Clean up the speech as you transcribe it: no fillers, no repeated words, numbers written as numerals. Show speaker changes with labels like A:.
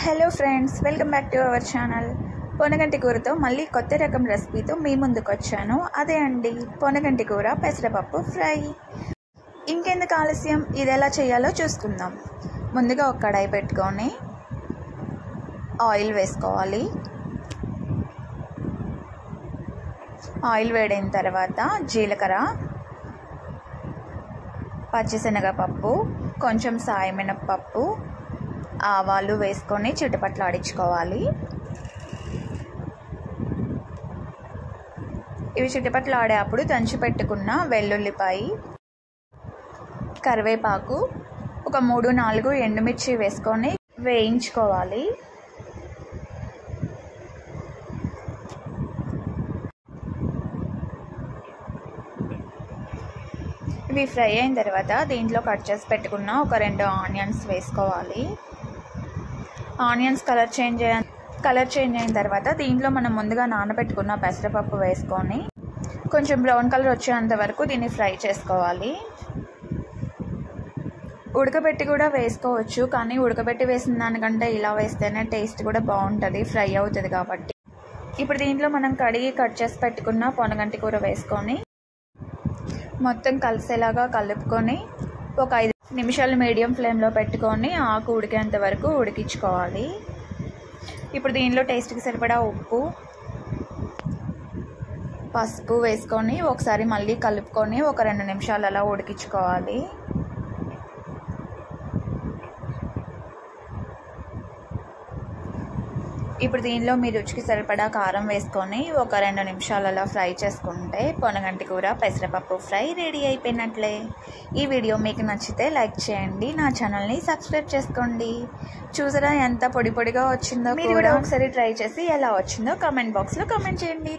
A: Hello friends, welcome back to our channel. పొనగంటి కూరతో మళ్ళీ కొత్త రకం రెసిపీతో మీ ముందుకు వచ్చాను. అదే అండి పొనగంటి కూర పెసరపప్పు ఫ్రై. ఇంకెందుకు ఆలస్యం, ఇది ఎలా చేయాలో చూసుకుందాం. ముందుగా ఒక కడాయి పెట్టుకొని ఆయిల్ వేసుకోవాలి. ఆయిల్ వేడైన తర్వాత జీలకర్ర, పచ్చిశనగపప్పు, కొంచెం సాయమినపప్పు, ఆవాలు వేసుకొని చిటపట్లాడించుకోవాలి. ఇవి చిటపట్లాడే అప్పుడు దంచి పెట్టుకున్న వెల్లుల్లిపాయ, కరివేపాకు, ఒక 3-4 ఎండుమిర్చి వేసుకొని వేయించుకోవాలి. ఇవి ఫ్రై అయిన తర్వాత దీంట్లో కట్ చేసి పెట్టుకున్న ఒక 2 ఆనియన్స్ వేసుకోవాలి. ఆనియన్స్ కలర్ చేంజ్ అయిన తర్వాత దీంట్లో మనం ముందుగా నానబెట్టుకున్న పెసరపప్పు వేసుకొని కొంచెం బ్రౌన్ కలర్ వచ్చేంత వరకు దీన్ని ఫ్రై చేసుకోవాలి. ఉడకబెట్టి కూడా వేసుకోవచ్చు, కానీ ఉడకబెట్టి వేసిన దానికంటే ఇలా వేస్తేనే టేస్ట్ కూడా బాగుంటుంది, ఫ్రై అవుతుంది కాబట్టి. ఇప్పుడు దీంట్లో మనం కడిగి కట్ చేసి పెట్టుకున్న పొనగంటి కూర వేసుకొని మొత్తం కలిసేలాగా కలుపుకొని ఒక 5 నిమిషాలు మీడియం ఫ్లేమ్లో పెట్టుకొని ఆకు ఉడికేంత వరకు ఉడికించుకోవాలి. ఇప్పుడు దీనిలో టేస్ట్కి సరిపడా ఉప్పు, పసుపు వేసుకొని ఒకసారి మళ్ళీ కలుపుకొని ఒక 2 నిమిషాలు అలా ఉడికించుకోవాలి. ఇప్పుడు దీనిలో మీ రుచికి సరిపడా కారం వేసుకొని ఒక 2 నిమిషాలు అలా ఫ్రై చేసుకుంటే పొనగంటి కూర పెసరపప్పు ఫ్రై రెడీ అయిపోయినట్లే. ఈ వీడియో మీకు నచ్చితే లైక్ చేయండి, నా ఛానల్ని సబ్స్క్రైబ్ చేసుకోండి. చూసారా ఎంత పొడి పొడిగా వచ్చిందో? మీరు కూడా ఒకసారి ట్రై చేసి ఎలా వచ్చిందో కామెంట్ బాక్స్లో కామెంట్ చేయండి.